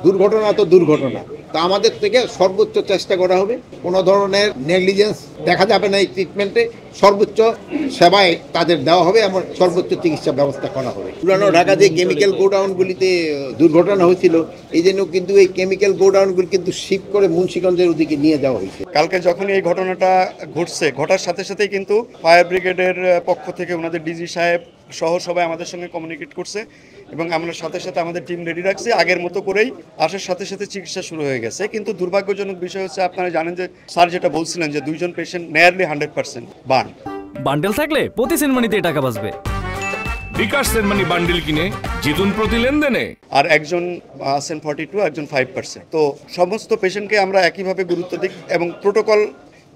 দুর্ঘটনা তো দুর্ঘটনা, তা আমাদের থেকে সর্বোচ্চ চেষ্টা করা হবে, কোনো ধরনের নেগলিজেন্স দেখা যাবে না। এই ট্রিটমেন্টে সর্বোচ্চ সেবায় তাদের দেওয়া হবে, এমন সর্বোচ্চ চিকিৎসা ব্যবস্থা করা হবে। পুরানো ঢাকা যে কেমিক্যাল গোডাউনগুলিতে দুর্ঘটনা হয়েছিল, এই জন্য কিন্তু এই কেমিক্যাল গোডাউনগুলি কিন্তু শিফট করে মুন্সিগঞ্জের ওদিকে নিয়ে যাওয়া হয়েছে। কালকে যখন এই ঘটনাটা ঘটার সাথে সাথেই কিন্তু ফায়ার ব্রিগেডের পক্ষ থেকে ওনাদের ডিজি সাহেব সহ সবাই আমাদের সঙ্গে কমিউনিকেট করছে এবং আমরা সাথে সাথে আমাদের টিম রেডি রাখছি। আগের মতো করেই আসার সাথে সাথে চিকিৎসা শুরু হয়ে গেছে। কিন্তু দুর্ভাগ্যজনক বিষয় হচ্ছে, আপনারা জানেন যে স্যার যেটা বলছিলেন যে 2জন পেশেন্ট নিয়ারলি 100% বার্ন। বান্ডেল থাকলে প্রতি সেনমানিতে টাকা বাঁচবে। বিকাশ সেনমানি বান্ডেল কিনে জিতুন প্রতি লেনদেনে। আর একজন আছেন 42, একজন 5%। তো সমস্ত পেশেন্টকে আমরা একইভাবে গুরুত্ব দিই এবং প্রোটোকল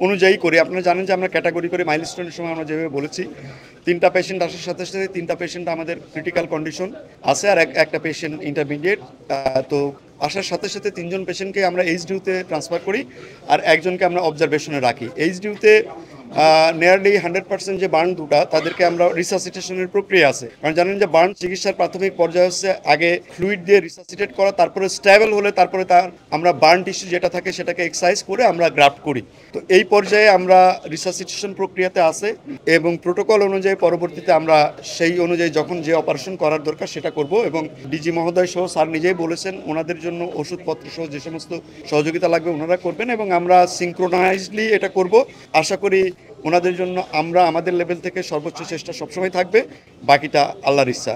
অনুযায়ী করি। আপনারা জানেন যে আমরা ক্যাটাগরি করে মাইলস্টোনের সময় আমরা যেভাবে বলেছি, 3টা পেশেন্ট আসার সাথে সাথে 3টা পেশেন্ট আমাদের ক্রিটিক্যাল কন্ডিশন আছে আর একটা পেশেন্ট ইন্টারমিডিয়েট। তো আসার সাথে সাথে 3জন পেশেন্টকে আমরা এইচডিউতে ট্রান্সফার করি আর একজনকে আমরা অবজারভেশনে রাখি। এইচডিউতে নিয়ারলি 100% যে বার্ন দুটা, তাদেরকে আমরা রিসাসিটেশনের প্রক্রিয়া আছে। কারণ জানেন যে বার্ন চিকিৎসার প্রাথমিক পর্যায়ে হচ্ছে আগে ফ্লুইড দিয়ে রিসাসিটেট করা, তারপরে স্টেবল হলে তারপরে আমরা বার্ন টিস্যু যেটা থাকে সেটাকে এক্সারসাইজ করে আমরা গ্রাফট করি। তো এই পর্যায়ে আমরা রিসাসিটেশন প্রক্রিয়াতে আছে এবং প্রোটোকল অনুযায়ী পরবর্তীতে আমরা সেই অনুযায়ী যখন যে অপারেশন করার দরকার সেটা করব। এবং ডিজি মহোদয় সহ স্যার নিজেই বলেছেন ওনাদের জন্য ওষুধপত্র সহ যে সমস্ত সহযোগিতা লাগবে ওনারা করবেন এবং আমরা সিনক্রোনাইজলি এটা করব। আশা করি ওনাদের জন্য আমরা আমাদের লেভেল থেকে সর্বোচ্চ চেষ্টা সবসময় থাকবে, বাকিটা আল্লাহর ইচ্ছা।